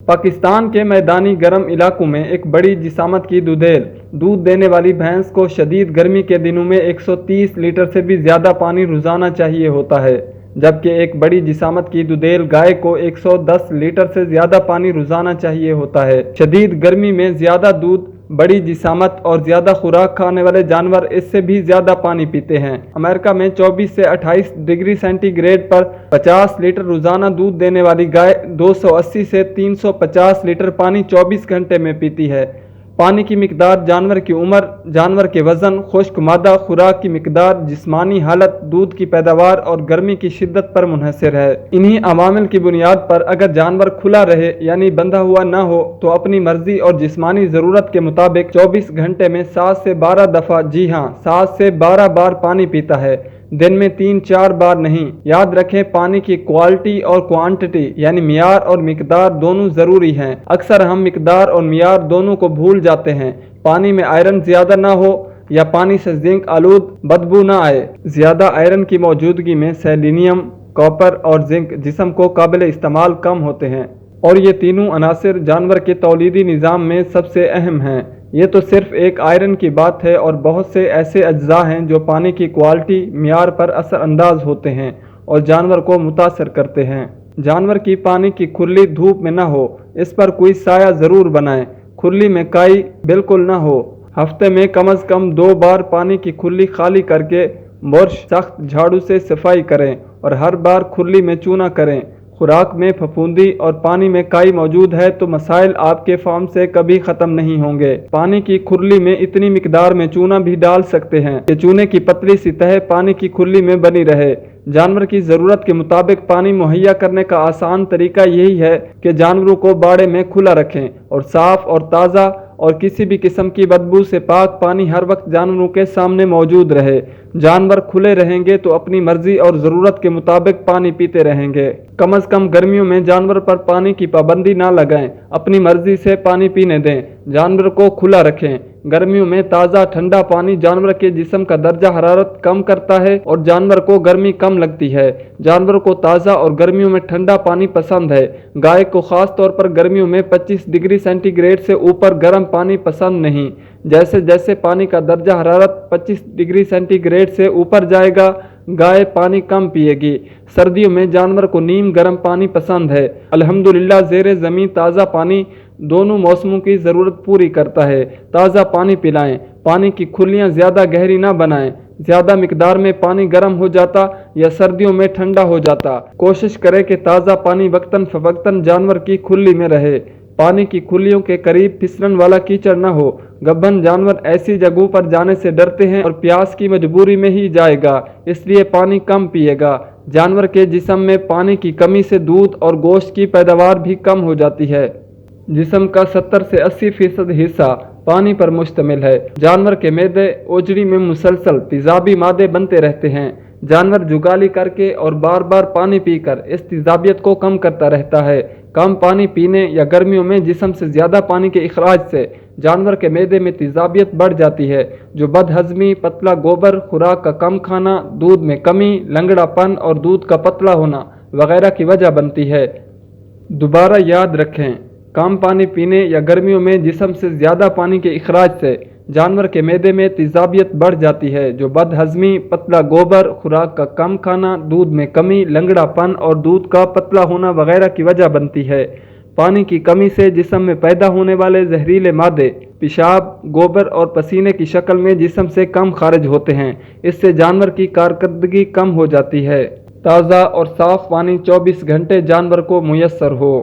پاکستان کے میدانی گرم علاقوں میں ایک بڑی جسامت کی دودھیل دودھ دینے والی بھینس کو شدید گرمی کے دنوں میں 130 لیٹر سے بھی زیادہ پانی روزانہ چاہیے ہوتا ہے، جبکہ ایک بڑی جسامت کی دودھیل گائے کو 110 لیٹر سے زیادہ پانی روزانہ چاہیے ہوتا ہے۔ شدید گرمی میں زیادہ دودھ، بڑی جسامت اور زیادہ خوراک کھانے والے جانور اس سے بھی زیادہ پانی پیتے ہیں۔ امریکہ میں 24 سے 28 ڈگری سینٹی گریڈ پر 50 لیٹر روزانہ دودھ دینے والی گائے 280 سے 350 لیٹر پانی 24 گھنٹے میں پیتی ہے۔ پانی کی مقدار جانور کی عمر، جانور کے وزن، خشک مادہ خوراک کی مقدار، جسمانی حالت، دودھ کی پیداوار اور گرمی کی شدت پر منحصر ہے۔ انہی عوامل کی بنیاد پر اگر جانور کھلا رہے یعنی بندھا ہوا نہ ہو تو اپنی مرضی اور جسمانی ضرورت کے مطابق 24 گھنٹے میں 7 سے 12 دفعہ، جی ہاں 7 سے 12 بار پانی پیتا ہے، دن میں 3-4 بار نہیں۔ یاد رکھیں، پانی کی کوالٹی اور کوانٹٹی یعنی معیار اور مقدار دونوں ضروری ہیں۔ اکثر ہم مقدار اور معیار دونوں کو بھول جاتے ہیں۔ پانی میں آئرن زیادہ نہ ہو یا پانی سے زنک آلود بدبو نہ آئے۔ زیادہ آئرن کی موجودگی میں سیلینیم، کاپر اور زنک جسم کو قابل استعمال کم ہوتے ہیں، اور یہ تینوں عناصر جانور کے تولیدی نظام میں سب سے اہم ہیں۔ یہ تو صرف ایک آئرن کی بات ہے، اور بہت سے ایسے اجزاء ہیں جو پانی کی کوالٹی، معیار پر اثر انداز ہوتے ہیں اور جانور کو متاثر کرتے ہیں۔ جانور کی پانی کی کھرلی دھوپ میں نہ ہو، اس پر کوئی سایہ ضرور بنائیں۔ کھرلی میں کائی بالکل نہ ہو۔ ہفتے میں کم از کم 2 بار پانی کی کھرلی خالی کر کے برش سخت جھاڑو سے صفائی کریں اور ہر بار کھرلی میں چونا کریں۔ خوراک میں پھپھوندی اور پانی میں کائی موجود ہے تو مسائل آپ کے فارم سے کبھی ختم نہیں ہوں گے۔ پانی کی کھرلی میں اتنی مقدار میں چونا بھی ڈال سکتے ہیں کہ چونے کی پتلی سی تہ پانی کی کھرلی میں بنی رہے۔ جانور کی ضرورت کے مطابق پانی مہیا کرنے کا آسان طریقہ یہی ہے کہ جانوروں کو باڑے میں کھلا رکھیں اور صاف اور تازہ اور کسی بھی قسم کی بدبو سے پاک پانی ہر وقت جانوروں کے سامنے موجود رہے۔ جانور کھلے رہیں گے تو اپنی مرضی اور ضرورت کے مطابق پانی پیتے رہیں گے۔ کم از کم گرمیوں میں جانور پر پانی کی پابندی نہ لگائیں، اپنی مرضی سے پانی پینے دیں۔ جانور کو کھلا رکھیں۔ گرمیوں میں تازہ ٹھنڈا پانی جانور کے جسم کا درجہ حرارت کم کرتا ہے اور جانور کو گرمی کم لگتی ہے۔ جانور کو تازہ اور گرمیوں میں ٹھنڈا پانی پسند ہے۔ گائے کو خاص طور پر گرمیوں میں 25 ڈگری سینٹی گریڈ سے اوپر گرم پانی پسند نہیں۔ جیسے جیسے پانی کا درجہ حرارت 25 ڈگری سینٹی گریڈ سے اوپر جائے گا، گائے پانی کم پیے گی۔ سردیوں میں جانور کو نیم گرم پانی پسند ہے۔ الحمدللہ زیر زمین تازہ پانی دونوں موسموں کی ضرورت پوری کرتا ہے۔ تازہ پانی پلائیں۔ پانی کی کھرلیاں زیادہ گہری نہ بنائیں۔ زیادہ مقدار میں پانی گرم ہو جاتا یا سردیوں میں ٹھنڈا ہو جاتا۔ کوشش کریں کہ تازہ پانی وقتاً فوقتاً جانور کی کھرلی میں رہے۔ پانی کی کھرلیوں کے قریب پھسلن والا کیچڑ نہ ہو۔ گبھن جانور ایسی جگہوں پر جانے سے ڈرتے ہیں اور پیاس کی مجبوری میں ہی جائے گا، اس لیے پانی کم پیے گا۔ جانور کے جسم میں پانی کی کمی سے دودھ اور گوشت کی پیداوار بھی کم ہو جاتی ہے۔ جسم کا 70 سے 80% حصہ پانی پر مشتمل ہے۔ جانور کے معدے اوجڑی میں مسلسل تیزابی مادے بنتے رہتے ہیں۔ جانور جگالی کر کے اور بار بار پانی پی کر اس تیزابیت کو کم کرتا رہتا ہے۔ کم پانی پینے یا گرمیوں میں جسم سے زیادہ پانی کے اخراج سے جانور کے معدے میں تیزابیت بڑھ جاتی ہے، جو بد ہضمی، پتلا گوبر، خوراک کا کم کھانا، دودھ میں کمی، لنگڑا پن اور دودھ کا پتلا ہونا وغیرہ کی وجہ بنتی ہے۔ دوبارہ یاد رکھیں، کم پانی پینے یا گرمیوں میں جسم سے زیادہ پانی کے اخراج سے جانور کے معدے میں تیزابیت بڑھ جاتی ہے، جو بد ہضمی، پتلا گوبر، خوراک کا کم کھانا، دودھ میں کمی، لنگڑا پن اور دودھ کا پتلا ہونا وغیرہ کی وجہ بنتی ہے۔ پانی کی کمی سے جسم میں پیدا ہونے والے زہریلے مادے پیشاب، گوبر اور پسینے کی شکل میں جسم سے کم خارج ہوتے ہیں۔ اس سے جانور کی کارکردگی کم ہو جاتی ہے۔ تازہ اور صاف پانی 24 گھنٹے جانور کو میسر ہو۔